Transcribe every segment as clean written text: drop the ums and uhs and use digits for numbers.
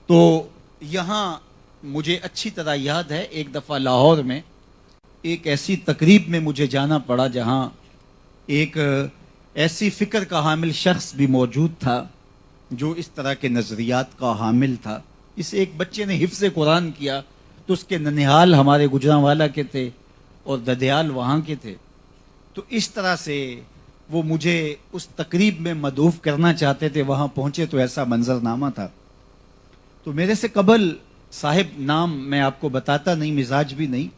تو یہاں مجھے اچھی طرح یاد ہے ایک دفعہ لاہور میں ایک ایسی تقریب میں مجھے جانا پڑا جہاں ایک ایسی فکر کا حامل شخص بھی موجود تھا جو اس طرح کے نظریات کا حامل تھا. اس ایک بچے نے حفظ قرآن کیا تو اس کے ننہال ہمارے گجرانوالا کے تھے اور ددیال وہاں کے تھے. تو اس طرح سے وہ مجھے اس تقریب میں مدعو کرنا چاہتے تھے. وہاں پہنچے تو ایسا منظرنامہ تھا. تو میرے سے قبل صاحب نام میں آپ کو بتاتا نہیں, مزاج بھی نہیں,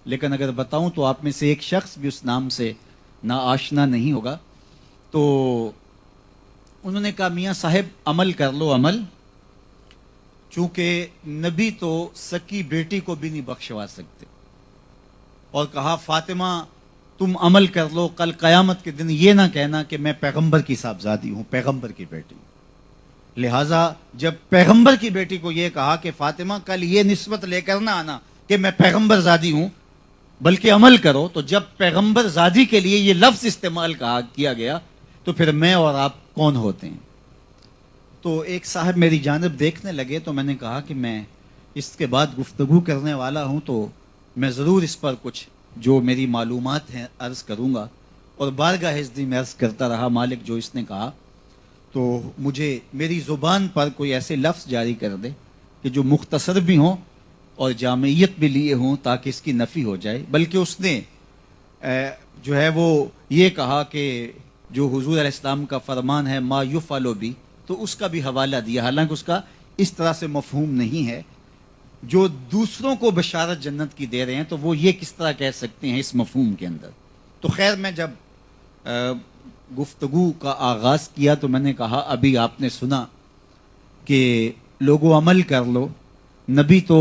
لیکن اگر بتاؤں تو آپ میں سے ایک شخص بھی اس نام سے نا آشنا نہیں ہوگا. تو انہوں نے کہا میاں صاحب عمل کر لو عمل, چونکہ نبی تو سکی بیٹی کو بھی نہیں بخشوا سکتے. اور کہا فاطمہ تم عمل کر لو, کل قیامت کے دن یہ نہ کہنا کہ میں پیغمبر کی صاحبزادی ہوں, پیغمبر کی بیٹی ہوں. لہٰذا جب پیغمبر کی بیٹی کو یہ کہا کہ فاطمہ کل یہ نسبت لے کر نہ آنا کہ میں پیغمبر زادی ہوں بلکہ عمل کرو, تو جب پیغمبر زادی کے لیے یہ لفظ استعمال کیا گیا تو پھر میں اور آپ کون ہوتے ہیں؟ تو ایک صاحب میری جانب دیکھنے لگے تو میں نے کہا کہ میں اس کے بعد گفتگو کرنے والا ہوں تو میں ضرور اس پر کچھ جو میری معلومات ہیں عرض کروں گا. اور بارگاہ حضرت میں عرض کرتا رہا مالک جو اس نے کہا تو مجھے میری زبان پر کوئی ایسے لفظ جاری کر دے کہ جو مختصر بھی ہوں اور جامعیت بھی لیے ہوں تاکہ اس کی نفی ہو جائے. بلکہ اس نے جو ہے وہ یہ کہا کہ جو حضور علیہ السلام کا فرمان ہے ما یفعل بی, تو اس کا بھی حوالہ دیا, حالانکہ اس کا اس طرح سے مفہوم نہیں ہے. جو دوسروں کو بشارت جنت کی دے رہے ہیں تو وہ یہ کس طرح کہہ سکتے ہیں اس مفہوم کے اندر. تو خیر میں جب گفتگو کا آغاز کیا تو میں نے کہا ابھی آپ نے سنا کہ لوگوں عمل کر لو, نبی تو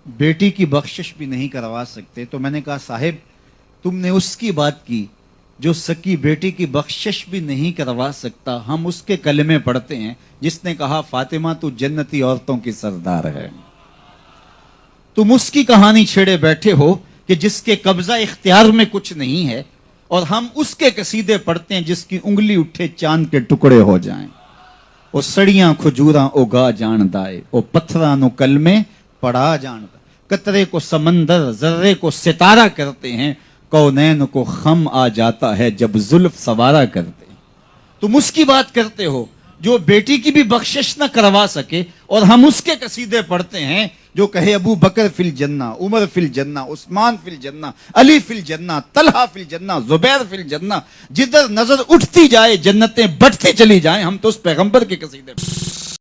بیٹی کی بخشش بھی نہیں کروا سکتے. تو میں نے کہا صاحب تم نے اس کی بات کی جو سکی بیٹی کی بخشش بھی نہیں کروا سکتا. ہم اس کے کلمے پڑھتے ہیں جس نے کہا فاطمہ تو جنتی عورتوں کی سردار ہے. تم اس کی کہانی چھیڑے بیٹھے ہو کہ جس کے قبضہ اختیار میں کچھ نہیں ہے, اور ہم اس کے قصیدے پڑھتے ہیں جس کی انگلی اٹھے چاند کے ٹکڑے ہو جائیں. او سڑیاں کھجوراں اگا جان دائے, او پتھراں نو کلمے پڑھا جان دائے. قطرے کو سمندر ذرے کو ستارہ کرتے ہیں, کونین کو خم آ جاتا ہے جب زلف سوارا کرتے ہیں. تم اس کی بات کرتے ہو جو بیٹی کی بھی بخشش نہ کروا سکے, اور ہم اس کے قصیدے پڑھتے ہیں جو کہے ابو بکر فی الجنہ, عمر فی الجنہ, عثمان فی الجنہ, علی فی الجنہ, طلحہ فی الجنہ, زبیر فی الجنہ. جدھر نظر اٹھتی جائے جنتیں بٹتی چلی جائیں. ہم تو اس پیغمبر کے قصیدے